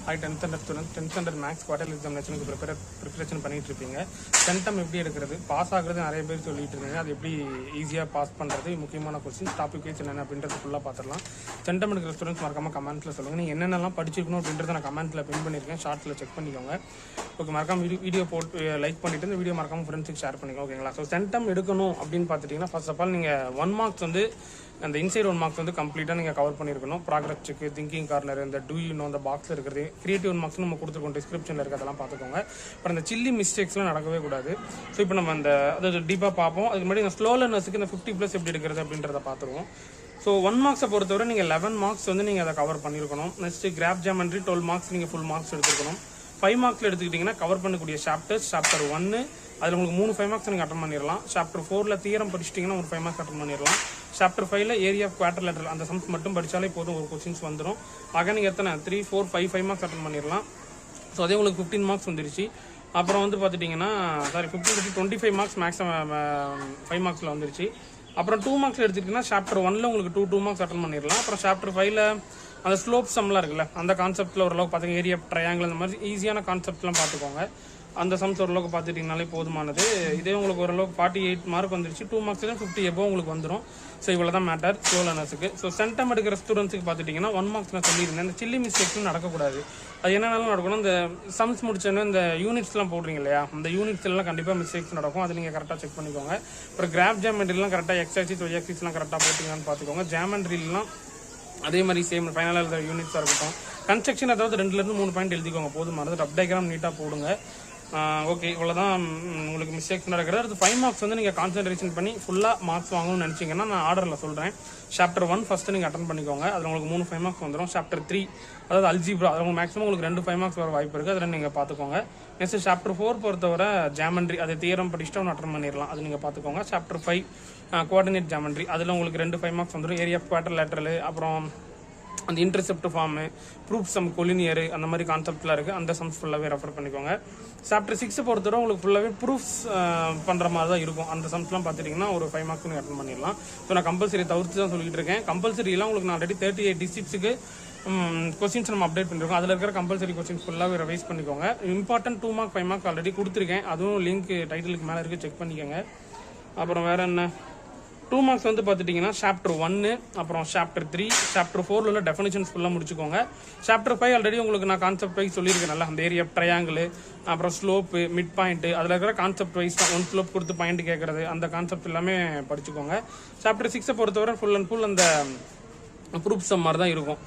Hi 10th standard student 10th standard maths quarterly எக்ஸாமினேஷனுக்கு preparation பண்ணிட்டு இருப்பீங்க. சென்டம் எப்படி எடுக்கிறது, பாஸ் ஆகுறது நிறைய பேர் சொல்லிட்டு இருக்கீங்க. அது எப்படி ஈஸியாக பாஸ் பண்ணுறது, முக்கியமான கொஸ்டின் டாபிக் வைஸ் என்னென்ன அப்படின்றது ஃபுல்லாக பார்த்துடலாம். சென்டம் எடுக்கிற ஸ்டூடெண்ட்ஸ் மறக்காம கமெண்ட்ஸில் சொல்லுங்கள். நீங்கள் என்னென்னலாம் படிச்சிருக்கணும் அப்படின்றத நான் கமெண்ட்டில் பின் பண்ணியிருக்கேன், ஷார்ட்ஸில் செக் பண்ணிக்கோங்க. ஓகே, மறக்காம வீடியோ போட்டு லைக் பண்ணிவிட்டு இந்த வீடியோ மறக்காம ஃப்ரெண்ட்ஸுக்கு ஷேர் பண்ணிக்கோங்க. ஓகேங்களா? ஸோ சென்டம் எடுக்கணும் அப்படின்னு பார்த்துட்டிங்கன்னா ஃபர்ஸ்ட் ஆஃப் ஆல் நீங்கள் 1 மார்க்ஸ் வந்து அந்த இன்சைட் 1 மார்க்ஸ் வந்து கம்ப்ளீட்டாக நீங்கள் கவர் பண்ணியிருக்கணும். ப்ராக்ரஸ் செக், திங்கிங் கார்னர், இந்த டூ யூ நோ அந்த பாக்ஸில் இருக்கிறது, கிரியேட்டிவ் 1 மார்க்ஸ் நம்ம கொடுத்துருக்கோம், டிஸ்கிரிப்ஷனில் இருக்கிறதெல்லாம் பார்த்துக்கோங்க. அப்புறம் இந்த சில்லி மிஸ்டேக்ஸ்லாம் நடக்கவே கூடாது. ஸோ இப்போ நம்ம அந்த அதாவது டீப்பாக பார்ப்போம். அதுக்கு முன்னாடி இந்த ஸ்லோ லேர்னர்ஸுக்கு இந்த 50+ எப்படி எடுக்கிறது அப்படின்றத பார்த்துருவோம். ஸோ 1 மார்க்ஸை பொறுத்தவரை நீங்கள் 11 மார்க்ஸ் வந்து நீங்கள் அதை கவர் பண்ணியிருக்கணும். நெக்ஸ்ட்டு கிராஃப் ஜாமெண்ட்ரி 12 மார்க்ஸ் நீங்கள் ஃபுல் மார்க்ஸ் எடுத்துருக்கணும். 5 மார்க்ஸில் எடுத்துக்கிட்டிங்கன்னா கவர் பண்ணக்கூடிய சாப்டர் 1 அதில் உங்களுக்கு 3 5 மார்க்ஸ் நீங்கள் அட்டன் பண்ணிடலாம். சாப்டர் 4ல் தியரம் படிச்சிட்டிங்கன்னா ஒரு 5 மார்க்ஸ் அட்டன் பண்ணிடலாம். சாப்டர் 5ல் ஏரியா ஆஃப் குவாட்ரிலேட்டரல் அந்த சம்ஸ் மட்டும் படித்தாலே போதும், ஒரு கொஸ்டின்ஸ் வந்துடும். ஆக நீங்கள் எத்தனை 3 4 5 மார்க்ஸ் அட்டன் பண்ணிடலாம். ஸோ அதே உங்களுக்கு 15 மார்க்ஸ் வந்துருச்சு. அப்புறம் வந்து பார்த்துட்டிங்கன்னா 15 25 மார்க்ஸ் மேக்ஸிமம் 5 மார்க்ஸில் வந்துருச்சு. அப்புறம் 2 மார்க்ஸில் எடுத்துக்கிட்டிங்கன்னா சாப்டர் 1ல் உங்களுக்கு 2 மார்க்ஸ் அட்டன் பண்ணிடலாம். அப்புறம் சாப்டர் 5ல் அந்த ஸ்லோப் சம்லாம் இருக்குல்ல, அந்த கான்செப்ட்டில் ஓரளவுக்கு பார்த்துங்க. ஏரியா ட்ரையாங்கிள் அந்த மாதிரி ஈஸியான கான்செப்ட்லாம் பார்த்துக்கோங்க. அந்த சம்ஸ் ஓரளவுக்கு பார்த்துட்டிங்கனாலே போதுமானது. இதே உங்களுக்கு ஓரளவுக்கு 48 மார்க் வந்துருச்சு. 2 மார்க்ஸ்ல 50 எபோ உங்களுக்கு வந்துடும். ஸோ இவ்வளோ தான் மேட்டர் ஸ்லோ லேர்னர்ஸுக்கு. ஸோ சென்டம் எடுக்கிற ஸ்டூடெண்ட்ஸுக்கு பார்த்துட்டிங்கன்னா 1 மார்க்ஸ் நான் சொல்லியிருந்தேன். இந்த சில்லி மிஸ்டேக்ஸ்லாம் நடக்கக்கூடாது. அது என்னென்னாலும் நடக்கணும். இந்த சம்ஸ் முடிச்சோன்னே இந்த யூனிட்ஸ்லாம் போடுறீங்க இல்லையா, அந்த யூனிட்ஸ்லாம் கண்டிப்பாக மிஸ்டேக்ஸ் நடக்கும். அது நீங்கள் கரெக்டாக செக் பண்ணிக்கோங்க. அப்புறம் கிராஃப் ஜாமெண்ட்ரிலாம் கரெக்டாக எக்ஸாக்சிஸ் ஒய் ஆக்சிஸ்லாம் கரெக்டாக போட்டிங்கன்னு பார்த்துக்கோங்க. ஜாமெண்ட்ரிலாம் அதே மாதிரி சேம் ஃபைனலாக இருக்கிற யூனிட்ஸாக இருக்கட்டும். கன்ஸ்ட்ரக்ஷன் அதாவது 2லேருந்து 3 பாயிண்ட் எழுதிக்கோங்க போதுமானது. ரப் டயக்ராம் நீட்டாக போடுங்க. ஓகே, இவ்வளோதான் உங்களுக்கு மிஸ்டேக்ஸ் நடக்கிறது. அடுத்து 5 மார்க்ஸ் வந்து நீங்கள் கான்சன்ட்ரேஷன் பண்ணி ஃபுல்லாக மார்க்ஸ் வாங்கணும்னு நினச்சிங்கன்னா நான் ஆர்டரில் சொல்கிறேன். சாப்டர் 1 ஃபஸ்ட்டு நீங்கள் அட்டன் பண்ணிக்கோங்க. அதில் உங்களுக்கு 3 5 மார்க்ஸ் வந்துடும். சாப்டர் 3 அதாவது அல்ஜிப்ரா, அது உங்களுக்கு மேக்ஸிமம் உங்களுக்கு 2 5 மார்க்ஸ் வர வாய்ப்பு இருக்குது. அதில் நீங்கள் பார்த்துக்கோங்க. நெக்ஸ்ட் சாப்டர் 4 பொறுத்தவரை ஜாமெண்ட்ரி, அது தியரம் படிச்சுட்டு ஒன்று அட்டன் பண்ணிடலாம். அது நீங்கள் பார்த்துக்கோங்க. சாப்டர் 5 கோஆர்டினேட் ஜாமெண்ட்ரி, அதில் உங்களுக்கு 2 5 மார்க்ஸ் வந்துடும். ஏரியா ஆஃப் குவாட்ரிலேட்டரல், அப்புறம் அந்த intercept form, proof sum, collinear, அந்த மாதிரி கான்செப்ட்லாம் இருக்குது. அந்த சம்ஸ் ஃபுல்லாகவே ரெஃபர் பண்ணிக்கோங்க. சாப்டர் 6 பொறுத்தவரை உங்களுக்கு ஃபுல்லாகவே ப்ரூஃப்ஸ் பண்ணுற மாதிரி தான் இருக்கும். அந்த சம்ஸ்லாம் பார்த்துட்டிங்கன்னா ஒரு 5 மார்க்ஸ் நீங்கள் அட்டன் பண்ணிடலாம். ஸோ நான் கம்பல்சரி தவிர்த்து தான் சொல்லிட்டு இருக்கேன். கம்பல்சரிலாம் உங்களுக்கு நான் ஆல்ரெடி 38 டிஸ்ட்ரிக்ட்ஸுக்கு கொஸ்டின்ஸ் நம்ம அப்டேட் பண்ணிருக்கோம். அதில் இருக்கிற கம்பல்சரி கொஸ்டின்ஸ் ஃபுல்லாகவே ரிவைஸ் பண்ணிக்கோங்க. இம்பார்ட்டன்ட் 2 மார்க் 5 மார்க் ஆல்ரெடி கொடுத்துருக்கேன். அதுவும் லிங்க் டைட்டிலுக்கு மேலே இருக்குது, செக் பண்ணிக்கோங்க. அப்புறம் வேறு என்ன, 2 மார்க்ஸ் வந்து பார்த்துட்டிங்கன்னா சாப்டர் 1, அப்புறம் சாப்டர் 3, சாப்டர் 4 உள்ள டெஃபினிஷன்ஸ் ஃபுல்லாக முடிச்சுக்கோங்க. சாப்டர் 5 ஆல்ரெடி உங்களுக்கு நான் கான்செப்ட் வைஸ் சொல்லியிருக்கேன்ல, அந்த ஏரியா ட்ரையாங்கிள், அப்புறம் ஸ்லோப்பு, மிட் பாயிண்ட்டு, அதில் இருக்கிற கான்செப்ட் வைஸ் தான். 1 ஸ்லோப் கொடுத்து பாயிண்ட் கேட்குறது, அந்த கான்செப்ட் எல்லாமே படிச்சுக்கோங்க. சாப்டர் 6 பொறுத்தவரை ஃபுல் அண்ட் ஃபுல் அந்த ப்ரூஃப் சம் மாதிரி தான் இருக்கும்.